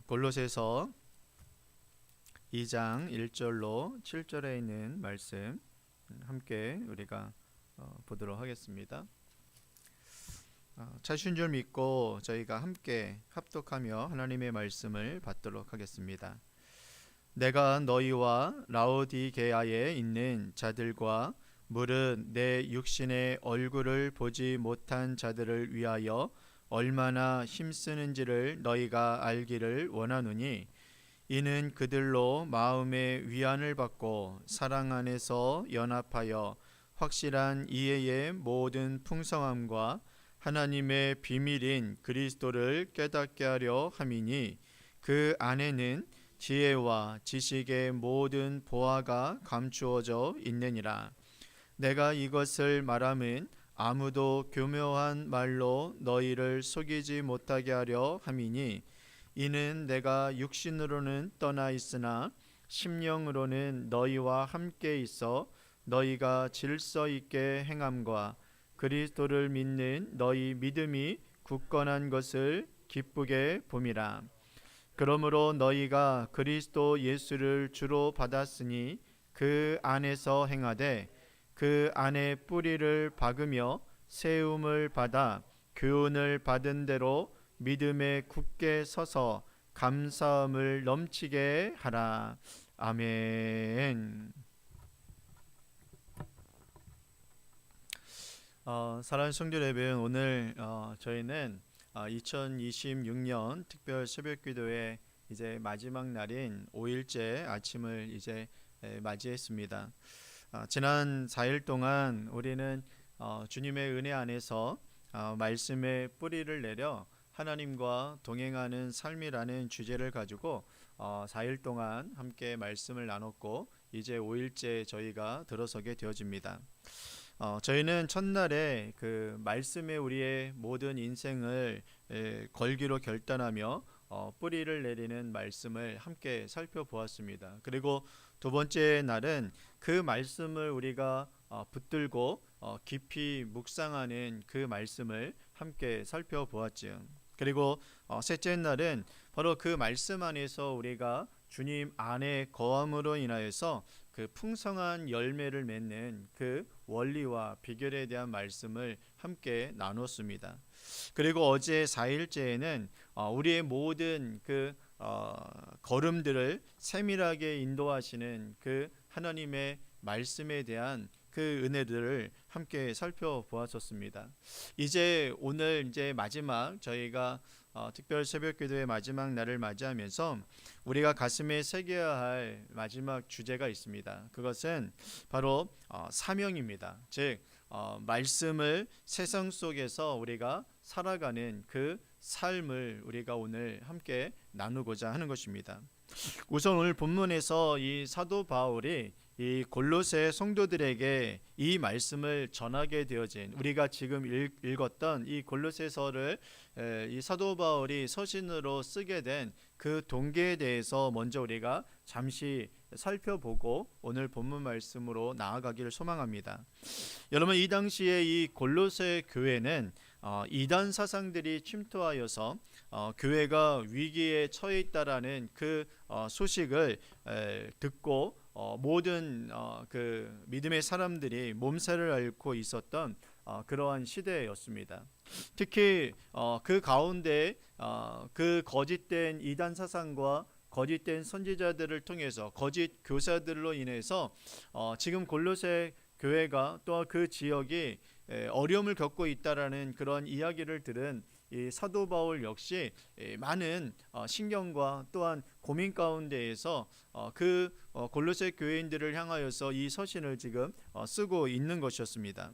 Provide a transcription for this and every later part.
골로새서 2장 1절로 7절에 있는 말씀 함께 우리가 보도록 하겠습니다. 찾으신 줄 믿고 저희가 함께 합독하며 하나님의 말씀을 받도록 하겠습니다. 내가 너희와 라오디게아에 있는 자들과 무릇 내 육신의 얼굴을 보지 못한 자들을 위하여 얼마나 힘쓰는지를 너희가 알기를 원하노니 이는 그들로 마음의 위안을 받고 사랑 안에서 연합하여 확실한 이해의 모든 풍성함과 하나님의 비밀인 그리스도를 깨닫게 하려 함이니 그 안에는 지혜와 지식의 모든 보화가 감추어져 있느니라. 내가 이것을 말함은 아무도 교묘한 말로 너희를 속이지 못하게 하려 함이니 이는 내가 육신으로는 떠나 있으나 심령으로는 너희와 함께 있어 너희가 질서 있게 행함과 그리스도를 믿는 너희 믿음이 굳건한 것을 기쁘게 봄이라. 그러므로 너희가 그리스도 예수를 주로 받았으니 그 안에서 행하되 그 안에 뿌리를 박으며 세움을 받아 교훈을 받은 대로 믿음에 굳게 서서 감사함을 넘치게 하라. 아멘. 사랑하는 성도 여러분, 오늘 저희는 2026년 특별 새벽기도의 이제 마지막 날인 5일째 아침을 이제 맞이했습니다. 지난 4일 동안 우리는 주님의 은혜 안에서 말씀의 뿌리를 내려 하나님과 동행하는 삶이라는 주제를 가지고 4일 동안 함께 말씀을 나눴고 이제 5일째 저희가 들어서게 되어집니다. 저희는 첫날에 그 말씀에 우리의 모든 인생을 걸기로 결단하며 뿌리를 내리는 말씀을 함께 살펴보았습니다. 그리고 두 번째 날은 그 말씀을 우리가 붙들고 깊이 묵상하는 그 말씀을 함께 살펴보았지요. 그리고 셋째 날은 바로 그 말씀 안에서 우리가 주님 안에 거함으로 인하여서 그 풍성한 열매를 맺는 그 원리와 비결에 대한 말씀을 함께 나눴습니다. 그리고 어제 4일째에는 우리의 모든 그 걸음들을 세밀하게 인도하시는 그 하나님의 말씀에 대한 그 은혜들을 함께 살펴보았었습니다. 이제 오늘 이제 마지막 저희가 특별 새벽기도의 마지막 날을 맞이하면서 우리가 가슴에 새겨야 할 마지막 주제가 있습니다. 그것은 바로 사명입니다. 즉 말씀을 세상 속에서 우리가 살아가는 그 삶을 우리가 오늘 함께 나누고자 하는 것입니다. 우선 오늘 본문에서 이 사도 바울이 이 골로새 성도들에게 이 말씀을 전하게 되어진 우리가 지금 읽었던 이 골로새서를 이 사도 바울이 서신으로 쓰게 된 그 동기에 대해서 먼저 우리가 잠시 살펴보고 오늘 본문 말씀으로 나아가기를 소망합니다. 여러분, 이 당시에 이 골로새 교회는 이단 사상들이 침투하여서 교회가 위기에 처해 있다라는 그 소식을 듣고 모든 그 믿음의 사람들이 몸살을 앓고 있었던 그러한 시대였습니다. 특히 그 가운데 그 거짓된 이단 사상과 거짓된 선지자들을 통해서 거짓 교사들로 인해서 지금 골로새 교회가 또 그 지역이 어려움을 겪고 있다라는 그런 이야기를 들은 이 사도 바울 역시 많은 신경과 또한 고민 가운데에서 그 골로새 교회인들을 향하여서 이 서신을 지금 쓰고 있는 것이었습니다.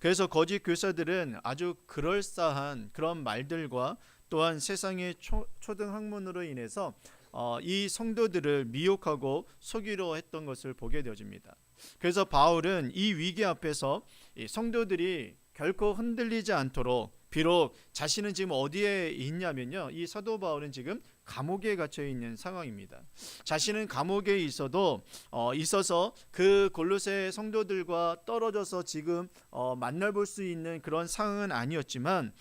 그래서 거짓 교사들은 아주 그럴싸한 그런 말들과 또한 세상의 초등 학문으로 인해서 이 성도들을 미혹하고 속이려 했던 것을 보게 되어집니다. 그래서 바울은 이 위기 앞에서 이 성도들이 결코 흔들리지 않도록, 비록 자신은 지금 어디에 있냐면요, 이 사도 바울은 지금 감옥에 갇혀 있는 상황입니다. 자신은 감옥에 있어서 그 골로새 성도들과 떨어져서 지금 만나볼 수 있는 그런 상황은 아니었지만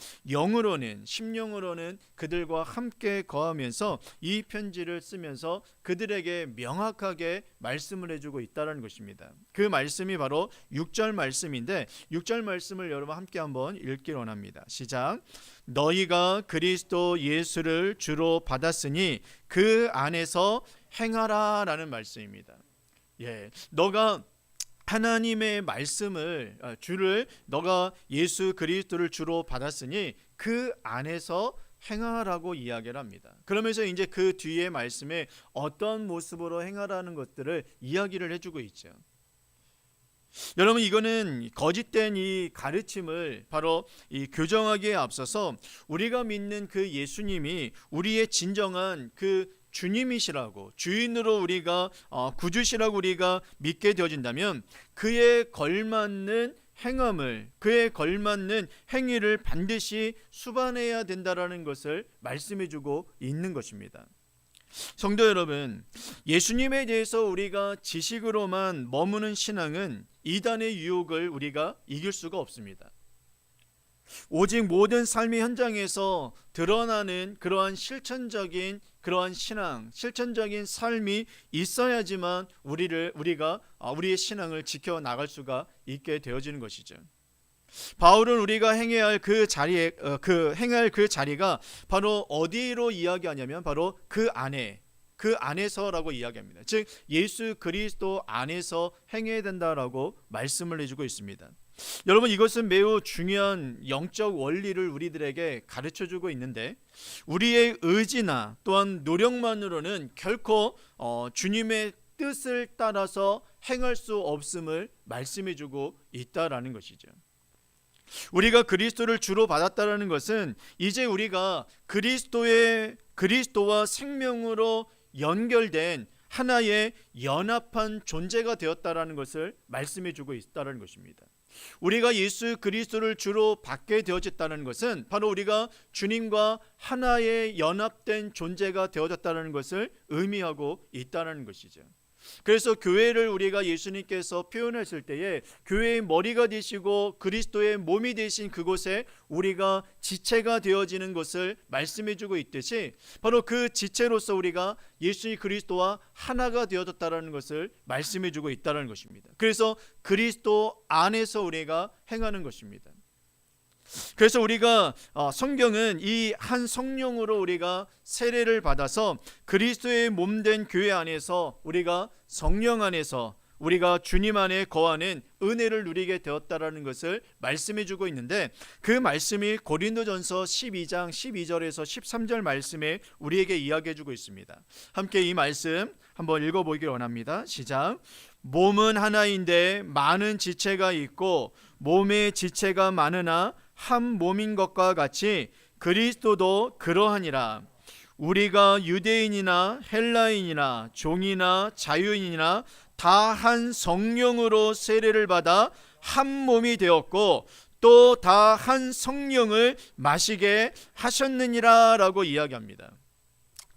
심령으로는 그들과 함께 거하면서 이 편지를 쓰면서 그들에게 명확하게 말씀을 해주고 있다는 것입니다. 그 말씀이 바로 6절 말씀인데 6절 말씀을 여러분 함께 한번 읽기 원합니다. 시작. 너희가 그리스도 예수를 주로 받았으니 그 안에서 행하라 라는 말씀입니다. 너가 하나님의 말씀을 너가 예수 그리스도를 주로 받았으니 그 안에서 행하라고 이야기를 합니다. 그러면서 이제 그 뒤에 말씀에 어떤 모습으로 행하라는 것들을 이야기를 해주고 있죠. 여러분, 이거는 거짓된 이 가르침을 바로 이 교정하기에 앞서서 우리가 믿는 그 예수님이 우리의 진정한 그 주님이시라고, 주인으로 우리가 구주시라고 우리가 믿게 되어진다면 그에 걸맞는 행위를 반드시 수반해야 된다라는 것을 말씀해주고 있는 것입니다. 성도 여러분, 예수님에 대해서 우리가 지식으로만 머무는 신앙은 이단의 유혹을 우리가 이길 수가 없습니다. 오직 모든 삶의 현장에서 드러나는 그러한 실천적인 신앙, 실천적인 삶이 있어야지만 우리의 신앙을 지켜나갈 수가 있게 되어지는 것이죠. 바울은 우리가 행해야 할 그 자리가 바로 어디로 이야기하냐면 바로 그 안에서라고 이야기합니다. 즉 예수 그리스도 안에서 행해야 된다라고 말씀을 해주고 있습니다. 여러분, 이것은 매우 중요한 영적 원리를 우리들에게 가르쳐주고 있는데 우리의 의지나 또한 노력만으로는 결코 주님의 뜻을 따라서 행할 수 없음을 말씀해주고 있다라는 것이죠. 우리가 그리스도를 주로 받았다라는 것은 이제 우리가 그리스도와 생명으로 연결된 하나의 연합한 존재가 되었다라는 것을 말씀해주고 있다는 것입니다. 우리가 예수 그리스도를 주로 받게 되어졌다는 것은 바로 우리가 주님과 하나의 연합된 존재가 되어졌다는 것을 의미하고 있다는 것이죠. 그래서 교회를 우리가 예수님께서 표현했을 때에 교회의 머리가 되시고 그리스도의 몸이 되신 그곳에 우리가 지체가 되어지는 것을 말씀해주고 있듯이 바로 그 지체로서 우리가 예수 그리스도와 하나가 되어졌다는 것을 말씀해주고 있다는 것입니다. 그래서 그리스도 안에서 우리가 행하는 것입니다. 그래서 우리가 성경은 이 한 성령으로 우리가 세례를 받아서 그리스도의 몸된 교회 안에서 우리가 성령 안에서 우리가 주님 안에 거하는 은혜를 누리게 되었다라는 것을 말씀해주고 있는데 그 말씀이 고린도전서 12장 12절에서 13절 말씀에 우리에게 이야기해주고 있습니다. 함께 이 말씀 한번 읽어보기 원합니다. 시작. 몸은 하나인데 많은 지체가 있고 몸의 지체가 많으나 한 몸인 것과 같이 그리스도도 그러하니라. 우리가 유대인이나 헬라인이나 종이나 자유인이나 다 한 성령으로 세례를 받아 한 몸이 되었고 또 다 한 성령을 마시게 하셨느니라 라고 이야기합니다.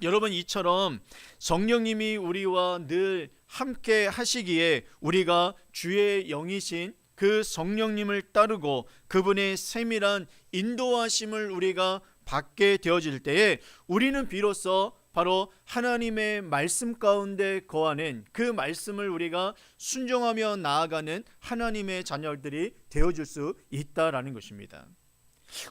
여러분, 이처럼 성령님이 우리와 늘 함께 하시기에 우리가 주의 영이신 그 성령님을 따르고 그분의 세밀한 인도하심을 우리가 받게 되어질 때에 우리는 비로소 바로 하나님의 말씀 가운데 거하는 그 말씀을 우리가 순종하며 나아가는 하나님의 자녀들이 되어줄 수 있다라는 것입니다.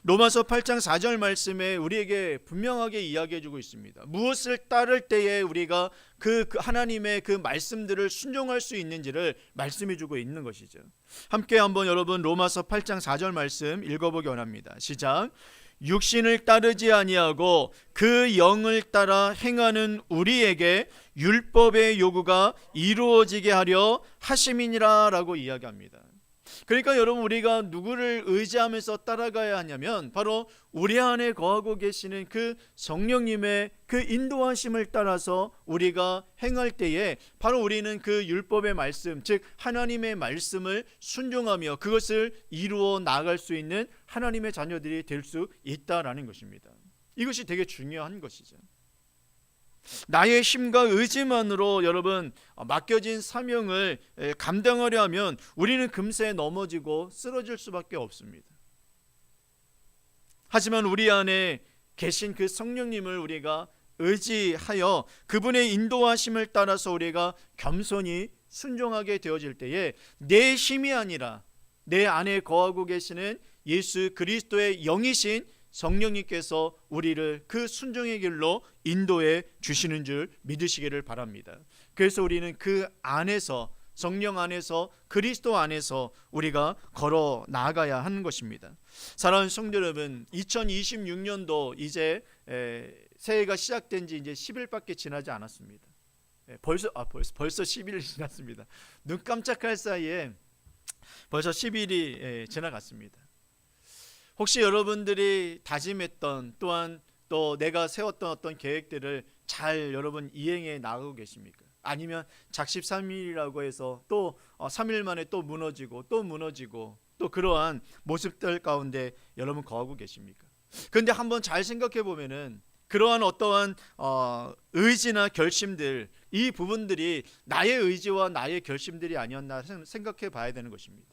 로마서 8장 4절 말씀에 우리에게 분명하게 이야기해주고 있습니다. 무엇을 따를 때에 우리가 그 하나님의 그 말씀들을 순종할 수 있는지를 말씀해주고 있는 것이죠. 함께 한번 여러분 로마서 8장 4절 말씀 읽어보기 원합니다. 시작. 육신을 따르지 아니하고 그 영을 따라 행하는 우리에게 율법의 요구가 이루어지게 하려 하심이니라 라고 이야기합니다. 그러니까 여러분, 우리가 누구를 의지하면서 따라가야 하냐면 바로 우리 안에 거하고 계시는 그 성령님의 그 인도하심을 따라서 우리가 행할 때에 바로 우리는 그 율법의 말씀, 즉 하나님의 말씀을 순종하며 그것을 이루어 나갈 수 있는 하나님의 자녀들이 될 수 있다라는 것입니다. 이것이 되게 중요한 것이죠. 나의 힘과 의지만으로 여러분 맡겨진 사명을 감당하려 하면 우리는 금세 넘어지고 쓰러질 수밖에 없습니다. 하지만 우리 안에 계신 그 성령님을 우리가 의지하여 그분의 인도하심을 따라서 우리가 겸손히 순종하게 되어질 때에 내 힘이 아니라 내 안에 거하고 계시는 예수 그리스도의 영이신 성령님께서 우리를 그 순종의 길로 인도해 주시는 줄 믿으시기를 바랍니다. 그래서 우리는 그 안에서, 성령 안에서, 그리스도 안에서 우리가 걸어 나아가야 하는 것입니다. 사랑하는 성도 여러분, 2026년도 이제 새해가 시작된 지 이제 10일밖에 지나지 않았습니다. 벌써 10일이 지났습니다. 눈 깜짝할 사이에 벌써 10일이 지나갔습니다. 혹시 여러분들이 다짐했던, 또한 또 내가 세웠던 어떤 계획들을 잘 여러분 이행해 나가고 계십니까? 아니면 작심삼일이라고 해서 또 3일 만에 또 무너지고 또 그러한 모습들 가운데 여러분 거하고 계십니까? 그런데 한번 잘 생각해 보면은 그러한 어떠한 의지나 결심들, 이 부분들이 나의 의지와 나의 결심들이 아니었나 생각해 봐야 되는 것입니다.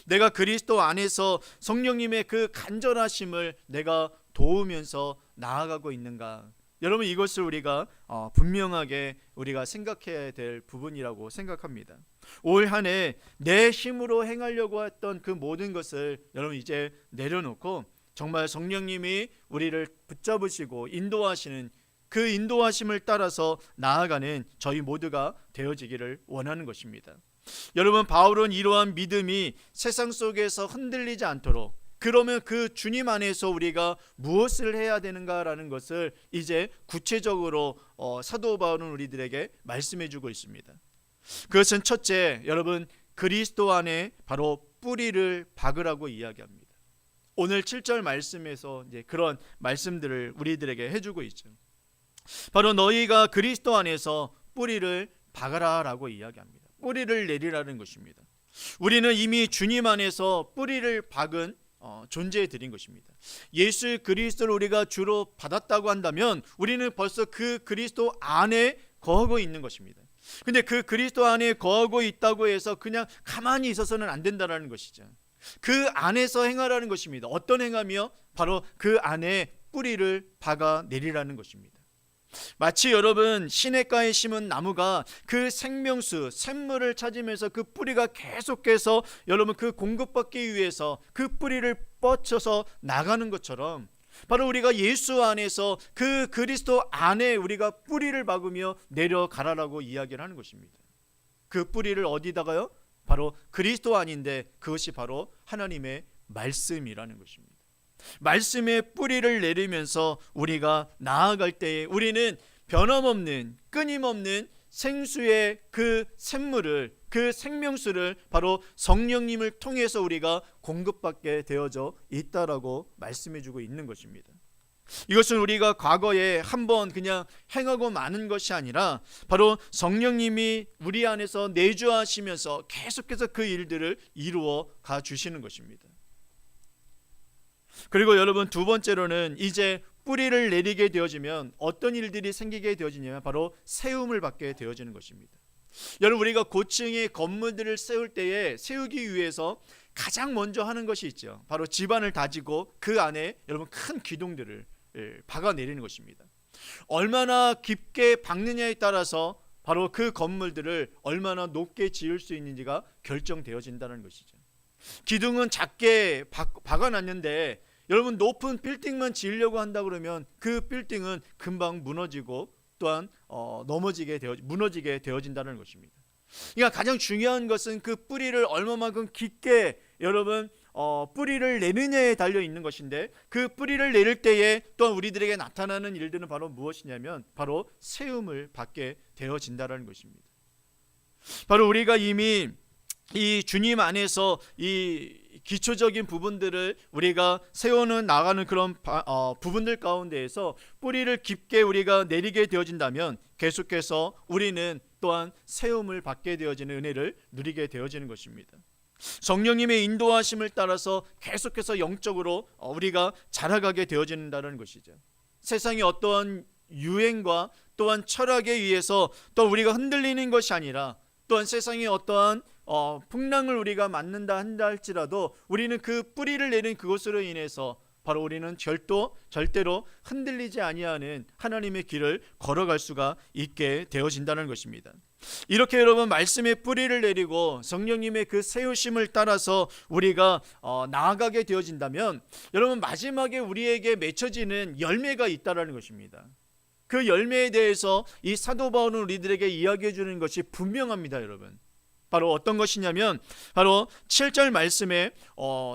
내가 그리스도 안에서 성령님의 그 간절하심을 내가 도우면서 나아가고 있는가? 여러분, 이것을 우리가 분명하게 우리가 생각해야 될 부분이라고 생각합니다. 올 한 해 내 힘으로 행하려고 했던 그 모든 것을 여러분 이제 내려놓고 정말 성령님이 우리를 붙잡으시고 인도하시는 그 인도하심을 따라서 나아가는 저희 모두가 되어지기를 원하는 것입니다. 여러분, 바울은 이러한 믿음이 세상 속에서 흔들리지 않도록, 그러면 그 주님 안에서 우리가 무엇을 해야 되는가라는 것을 이제 구체적으로 사도 바울은 우리들에게 말씀해 주고 있습니다. 그것은 첫째, 여러분 그리스도 안에 바로 뿌리를 박으라고 이야기합니다. 오늘 7절 말씀에서 이제 그런 말씀들을 우리들에게 해주고 있죠. 바로 너희가 그리스도 안에서 뿌리를 박아라라고 이야기합니다. 뿌리를 내리라는 것입니다. 우리는 이미 주님 안에서 뿌리를 박은 존재해 드린 것입니다. 예수 그리스도를 우리가 주로 받았다고 한다면 우리는 벌써 그 그리스도 안에 거하고 있는 것입니다. 근데 그 그리스도 안에 거하고 있다고 해서 그냥 가만히 있어서는 안 된다는 것이죠. 그 안에서 행하라는 것입니다. 어떤 행하며? 바로 그 안에 뿌리를 박아 내리라는 것입니다. 마치 여러분 시냇가에 심은 나무가 그 생명수, 샘물을 찾으면서 그 뿌리가 계속해서 여러분 그 공급받기 위해서 그 뿌리를 뻗쳐서 나가는 것처럼 바로 우리가 예수 안에서 그 그리스도 안에 우리가 뿌리를 박으며 내려가라라고 이야기를 하는 것입니다. 그 뿌리를 어디다가요? 바로 그리스도 안인데 그것이 바로 하나님의 말씀이라는 것입니다. 말씀의 뿌리를 내리면서 우리가 나아갈 때에 우리는 변함없는 끊임없는 생수의 그 샘물을, 그 생명수를 바로 성령님을 통해서 우리가 공급받게 되어져 있다라고 말씀해 주고 있는 것입니다. 이것은 우리가 과거에 한번 그냥 행하고 마는 것이 아니라 바로 성령님이 우리 안에서 내주하시면서 계속해서 그 일들을 이루어 가 주시는 것입니다. 그리고 여러분 두 번째로는 이제 뿌리를 내리게 되어지면 어떤 일들이 생기게 되어지냐면 바로 세움을 받게 되어지는 것입니다. 여러분 우리가 고층의 건물들을 세울 때에 세우기 위해서 가장 먼저 하는 것이 있죠. 바로 지반을 다지고 그 안에 여러분 큰 기둥들을 박아 내리는 것입니다. 얼마나 깊게 박느냐에 따라서 바로 그 건물들을 얼마나 높게 지을 수 있는지가 결정되어진다는 것이죠. 기둥은 작게 박아놨는데 여러분 높은 빌딩만 지으려고 한다 그러면 그 빌딩은 금방 무너지고 또한 무너지게 되어진다는 것입니다. 그러니까 가장 중요한 것은 그 뿌리를 얼마만큼 깊게 여러분 뿌리를 내느냐에 달려 있는 것인데 그 뿌리를 내릴 때에 또한 우리들에게 나타나는 일들은 바로 무엇이냐면 바로 세움을 받게 되어진다는 것입니다. 바로 우리가 이미 이 주님 안에서 이 기초적인 부분들을 우리가 세워는 나가는 그런 부분들 가운데에서 뿌리를 깊게 우리가 내리게 되어진다면 계속해서 우리는 또한 세움을 받게 되어지는 은혜를 누리게 되어지는 것입니다. 성령님의 인도하심을 따라서 계속해서 영적으로 우리가 자라가게 되어진다는 것이죠. 세상에 어떠한 유행과 또한 철학에 의해서 또 우리가 흔들리는 것이 아니라, 또한 세상의 어떠한 풍랑을 우리가 맞는다 한다 할지라도 우리는 그 뿌리를 내린 그것으로 인해서 바로 우리는 절대로 흔들리지 아니하는 하나님의 길을 걸어갈 수가 있게 되어진다는 것입니다. 이렇게 여러분 말씀의 뿌리를 내리고 성령님의 그 세우심을 따라서 우리가 나아가게 되어진다면, 여러분 마지막에 우리에게 맺혀지는 열매가 있다라는 것입니다. 그 열매에 대해서 이 사도 바울은 우리들에게 이야기해 주는 것이 분명합니다. 여러분, 바로 어떤 것이냐면, 바로 7절 말씀에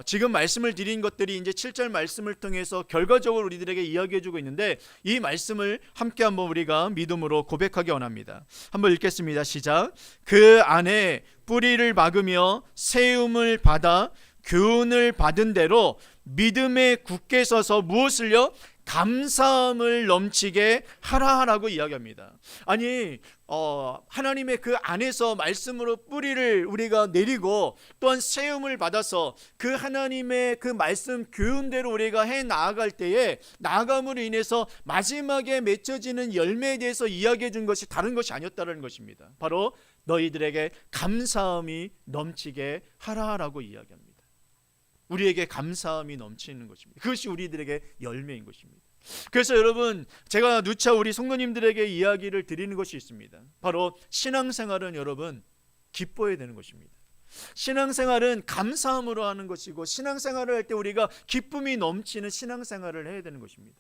지금 말씀을 드린 것들이 이제 7절 말씀을 통해서 결과적으로 우리들에게 이야기해 주고 있는데, 이 말씀을 함께 한번 우리가 믿음으로 고백하기 원합니다. 한번 읽겠습니다. 시작. 그 안에 뿌리를 박으며 세움을 받아 교훈을 받은 대로 믿음에 굳게 서서 무엇을요? 감사함을 넘치게 하라라고 이야기합니다. 아니 하나님의 그 안에서 말씀으로 뿌리를 우리가 내리고 또한 세움을 받아서 그 하나님의 그 말씀 교훈대로 우리가 해 나아갈 때에 나아감으로 인해서 마지막에 맺혀지는 열매에 대해서 이야기해 준 것이 다른 것이 아니었다는 것입니다. 바로 너희들에게 감사함이 넘치게 하라라고 이야기합니다. 우리에게 감사함이 넘치는 것입니다. 그것이 우리들에게 열매인 것입니다. 그래서 여러분, 제가 누차 우리 성도님들에게 이야기를 드리는 것이 있습니다. 바로 신앙생활은 여러분 기뻐해야 되는 것입니다. 신앙생활은 감사함으로 하는 것이고, 신앙생활을 할 때 우리가 기쁨이 넘치는 신앙생활을 해야 되는 것입니다.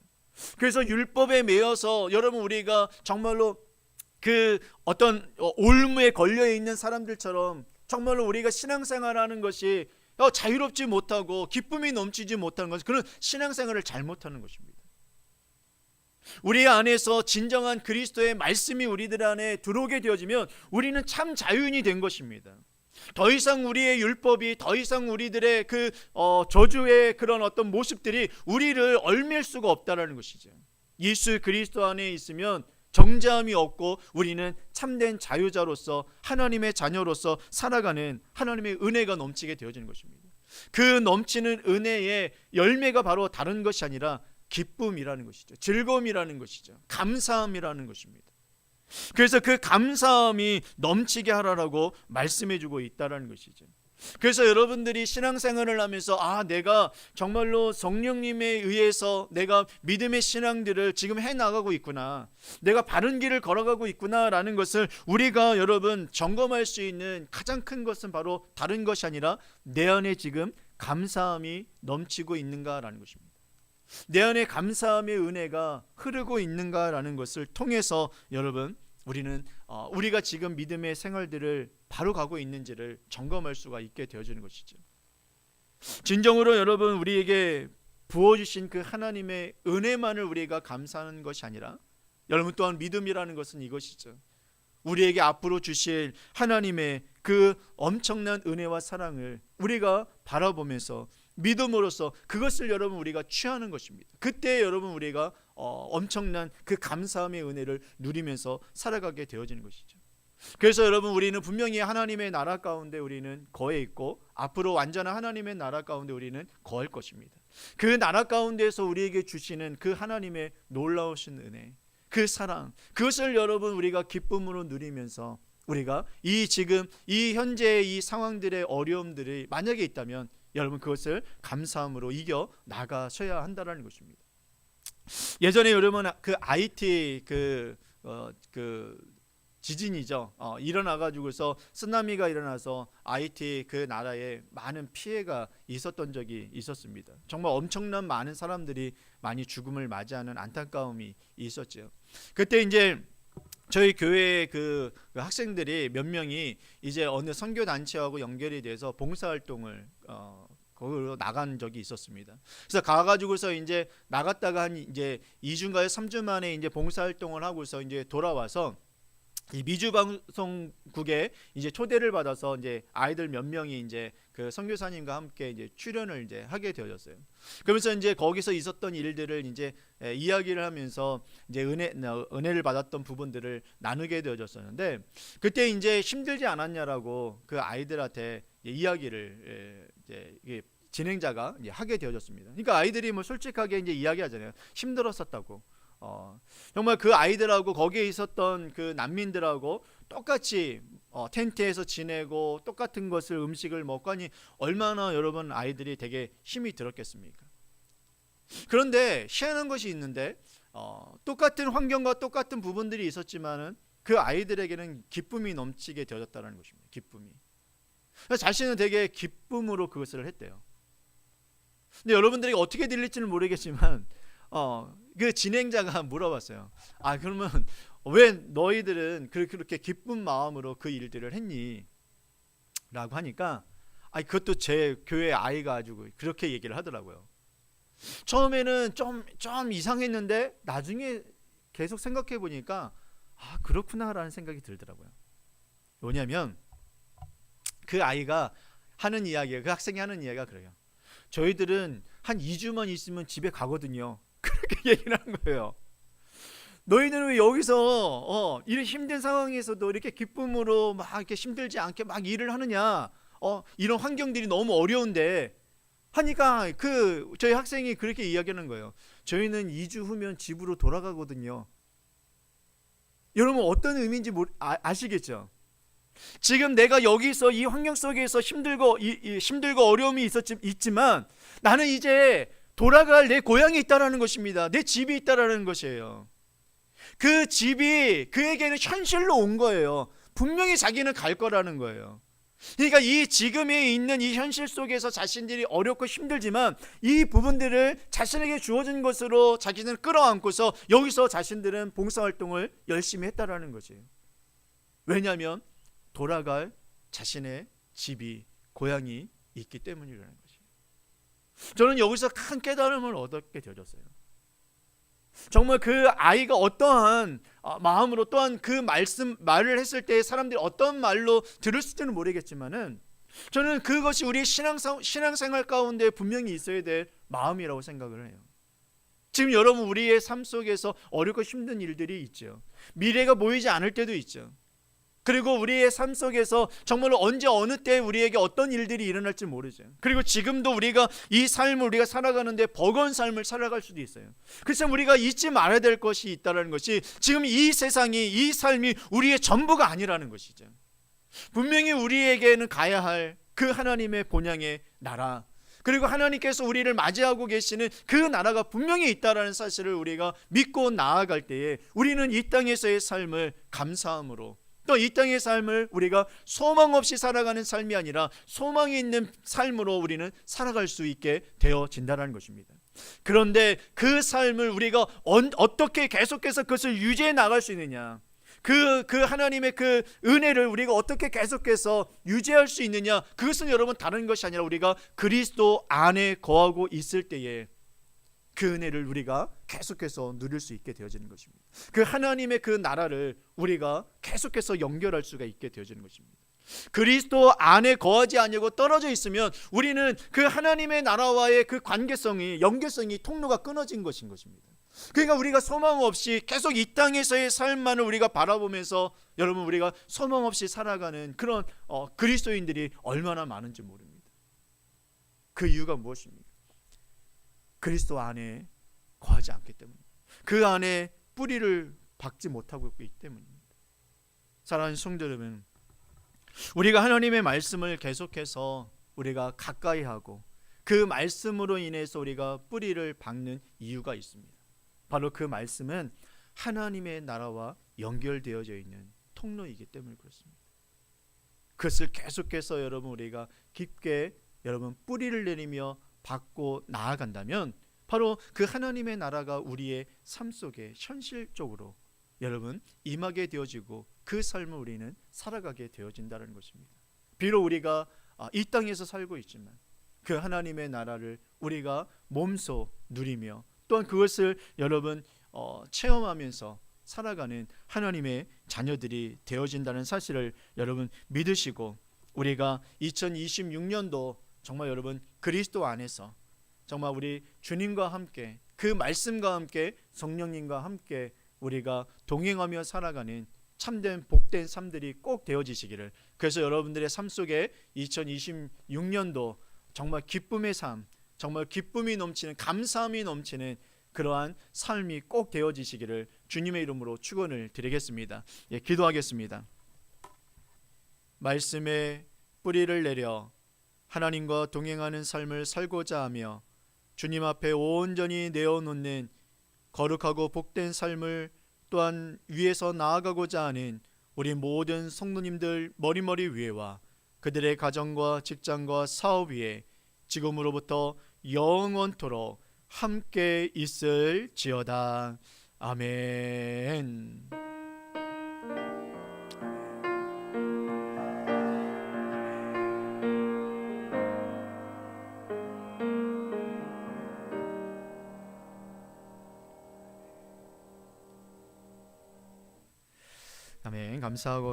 그래서 율법에 매여서 여러분 우리가 정말로 그 어떤 올무에 걸려 있는 사람들처럼 정말로 우리가 신앙생활하는 것이 자유롭지 못하고 기쁨이 넘치지 못하는 것은 그런 신앙생활을 잘못하는 것입니다. 우리 안에서 진정한 그리스도의 말씀이 우리들 안에 들어오게 되어지면 우리는 참 자유인이 된 것입니다. 더 이상 우리의 율법이, 더 이상 우리들의 그 저주의 그런 어떤 모습들이 우리를 얽맬 수가 없다라는 것이죠. 예수 그리스도 안에 있으면 정죄함이 없고 우리는 참된 자유자로서 하나님의 자녀로서 살아가는 하나님의 은혜가 넘치게 되어지는 것입니다. 그 넘치는 은혜의 열매가 바로 다른 것이 아니라 기쁨이라는 것이죠. 즐거움이라는 것이죠. 감사함이라는 것입니다. 그래서 그 감사함이 넘치게 하라라고 말씀해 주고 있다는 것이죠. 그래서 여러분들이 신앙생활을 하면서 내가 정말로 성령님에 의해서 내가 믿음의 신앙들을 지금 해나가고 있구나, 내가 바른 길을 걸어가고 있구나라는 것을 우리가 여러분 점검할 수 있는 가장 큰 것은 바로 다른 것이 아니라 내 안에 지금 감사함이 넘치고 있는가라는 것입니다. 내 안에 감사함의 은혜가 흐르고 있는가라는 것을 통해서 여러분 우리는 우리가 지금 믿음의 생활들을 바로 가고 있는지를 점검할 수가 있게 되어지는 것이죠. 진정으로 여러분 우리에게 부어주신 그 하나님의 은혜만을 우리가 감사하는 것이 아니라, 여러분 또한 믿음이라는 것은 이것이죠. 우리에게 앞으로 주실 하나님의 그 엄청난 은혜와 사랑을 우리가 바라보면서 믿음으로써 그것을 여러분 우리가 취하는 것입니다. 그때 여러분 우리가 엄청난 그 감사함의 은혜를 누리면서 살아가게 되어지는 것이죠. 그래서 여러분 우리는 분명히 하나님의 나라 가운데 우리는 거해 있고, 앞으로 완전한 하나님의 나라 가운데 우리는 거할 것입니다. 그 나라 가운데에서 우리에게 주시는 그 하나님의 놀라우신 은혜, 그 사랑, 그것을 여러분 우리가 기쁨으로 누리면서 우리가 지금 이 현재의 이 상황들의 어려움들이 만약에 있다면 여러분 그것을 감사함으로 이겨 나가셔야 한다는 것입니다. 예전에 여러분 그 IT 그 지진이죠. 일어나가지고서 쓰나미가 일어나서 IT 그 나라에 많은 피해가 있었던 적이 있었습니다. 정말 엄청난 많은 사람들이 많이 죽음을 맞이하는 안타까움이 있었죠. 그때 이제 저희 교회 그 학생들이 몇 명이 이제 어느 선교 단체하고 연결이 돼서 봉사활동을 거기로 나간 적이 있었습니다. 그래서 가가지고서 이제 나갔다가 한 이제 2주인가요 3주 만에 이제 봉사활동을 하고서 이제 돌아와서 이 미주 방송국에 이제 초대를 받아서 이제 아이들 몇 명이 이제 그 선교사님과 함께 이제 출연을 이제 하게 되어졌어요. 그러면서 이제 거기서 있었던 일들을 이제 이야기를 하면서 이제 은혜를 받았던 부분들을 나누게 되어졌었는데, 그때 이제 힘들지 않았냐라고 그 아이들한테 이야기를 이제 진행자가 이제 하게 되어졌습니다. 그러니까 아이들이 뭐 솔직하게 이제 이야기하잖아요. 힘들었었다고. 정말 그 아이들하고 거기에 있었던 그 난민들하고 똑같이 텐트에서 지내고 똑같은 것을 음식을 먹고 하니 얼마나 여러분 아이들이 되게 힘이 들었겠습니까? 그런데 희한한 것이 있는데 똑같은 환경과 똑같은 부분들이 있었지만은 그 아이들에게는 기쁨이 넘치게 되어졌다는 것입니다. 기쁨이. 자신은 되게 기쁨으로 그것을 했대요. 근데 여러분들에게 어떻게 들릴지는 모르겠지만 그 진행자가 물어봤어요. 그러면 왜 너희들은 그렇게 기쁜 마음으로 그 일들을 했니? 라고 하니까 그것도 제 교회 아이가 가지고 그렇게 얘기를 하더라고요. 처음에는 좀 이상했는데 나중에 계속 생각해 보니까 그렇구나라는 생각이 들더라고요. 뭐냐면 그 아이가 하는 이야기가, 그 학생이 하는 이야기가 그래요. 저희들은 한 2주만 있으면 집에 가거든요. 그렇게 얘기를 하는 거예요. 너희들은 왜 여기서 이런 힘든 상황에서도 이렇게 기쁨으로 막 이렇게 힘들지 않게 막 일을 하느냐? 이런 환경들이 너무 어려운데 하니까 저희 학생이 그렇게 이야기하는 거예요. 저희는 2주 후면 집으로 돌아가거든요. 여러분 어떤 의미인지 아시겠죠? 지금 내가 여기서 이 환경 속에서 힘들고 어려움이 있지만 나는 이제 돌아갈 내 고향이 있다라는 것입니다. 내 집이 있다라는 것이에요. 그 집이 그에게는 현실로 온 거예요. 분명히 자기는 갈 거라는 거예요. 그러니까 이 지금에 있는 이 현실 속에서 자신들이 어렵고 힘들지만 이 부분들을 자신에게 주어진 것으로 자기는 끌어안고서 여기서 자신들은 봉사활동을 열심히 했다라는 거지. 왜냐하면 돌아갈 자신의 집이, 고향이 있기 때문이라는 것이. 저는 여기서 큰 깨달음을 얻게 되었어요. 정말 그 아이가 어떠한 마음으로, 또한 그 말을 했을 때 사람들이 어떤 말로 들을지는 모르겠지만은 저는 그것이 우리 신앙생활 가운데 분명히 있어야 될 마음이라고 생각을 해요. 지금 여러분 우리의 삶 속에서 어렵고 힘든 일들이 있죠. 미래가 보이지 않을 때도 있죠. 그리고 우리의 삶 속에서 정말로 언제 어느 때 우리에게 어떤 일들이 일어날지 모르죠. 그리고 지금도 우리가 이 삶을 우리가 살아가는데 버거운 삶을 살아갈 수도 있어요. 그래서 우리가 잊지 말아야 될 것이 있다는 것이 지금 이 세상이, 이 삶이 우리의 전부가 아니라는 것이죠. 분명히 우리에게는 가야 할 그 하나님의 본향의 나라, 그리고 하나님께서 우리를 맞이하고 계시는 그 나라가 분명히 있다는 사실을 우리가 믿고 나아갈 때에 우리는 이 땅에서의 삶을 감사함으로, 또 이 땅의 삶을 우리가 소망 없이 살아가는 삶이 아니라 소망이 있는 삶으로 우리는 살아갈 수 있게 되어진다는 것입니다. 그런데 그 삶을 우리가 어떻게 계속해서 그것을 유지해 나갈 수 있느냐, 그 하나님의 그 은혜를 우리가 어떻게 계속해서 유지할 수 있느냐, 그것은 여러분 다른 것이 아니라 우리가 그리스도 안에 거하고 있을 때에 그 은혜를 우리가 계속해서 누릴 수 있게 되어지는 것입니다. 그 하나님의 그 나라를 우리가 계속해서 연결할 수가 있게 되어지는 것입니다. 그리스도 안에 거하지 아니하고 떨어져 있으면 우리는 그 하나님의 나라와의 그 관계성이, 연결성이, 통로가 끊어진 것인 것입니다. 그러니까 우리가 소망 없이 계속 이 땅에서의 삶만을 우리가 바라보면서 여러분 우리가 소망 없이 살아가는 그런 그리스도인들이 얼마나 많은지 모릅니다. 그 이유가 무엇입니까? 그리스도 안에 거하지 않기 때문입니다. 그 안에 뿌리를 박지 못하고 있기 때문입니다. 사랑하는 성도 여러분, 우리가 하나님의 말씀을 계속해서 우리가 가까이 하고 그 말씀으로 인해서 우리가 뿌리를 박는 이유가 있습니다. 바로 그 말씀은 하나님의 나라와 연결되어져 있는 통로이기 때문에 그렇습니다. 그것을 계속해서 여러분 우리가 깊게 여러분 뿌리를 내리며 받고 나아간다면 바로 그 하나님의 나라가 우리의 삶 속에 현실적으로 여러분 임하게 되어지고 그 삶을 우리는 살아가게 되어진다는 것입니다. 비록 우리가 이 땅에서 살고 있지만 그 하나님의 나라를 우리가 몸소 누리며 또한 그것을 여러분 체험하면서 살아가는 하나님의 자녀들이 되어진다는 사실을 여러분 믿으시고 우리가 2026년도 정말 여러분 그리스도 안에서 정말 우리 주님과 함께 그 말씀과 함께 성령님과 함께 우리가 동행하며 살아가는 참된 복된 삶들이 꼭 되어지시기를, 그래서 여러분들의 삶 속에 2026년도 정말 기쁨의 삶, 정말 기쁨이 넘치는, 감사함이 넘치는 그러한 삶이 꼭 되어지시기를 주님의 이름으로 축원을 드리겠습니다. 예, 기도하겠습니다. 말씀에 뿌리를 내려 하나님과 동행하는 삶을 살고자 하며 주님 앞에 온전히 내어놓는 거룩하고 복된 삶을 또한 위해서 나아가고자 하는 우리 모든 성도님들 머리머리 위에와 그들의 가정과 직장과 사업 위에 지금으로부터 영원토록 함께 있을지어다. 아멘. 아멘. 감사하고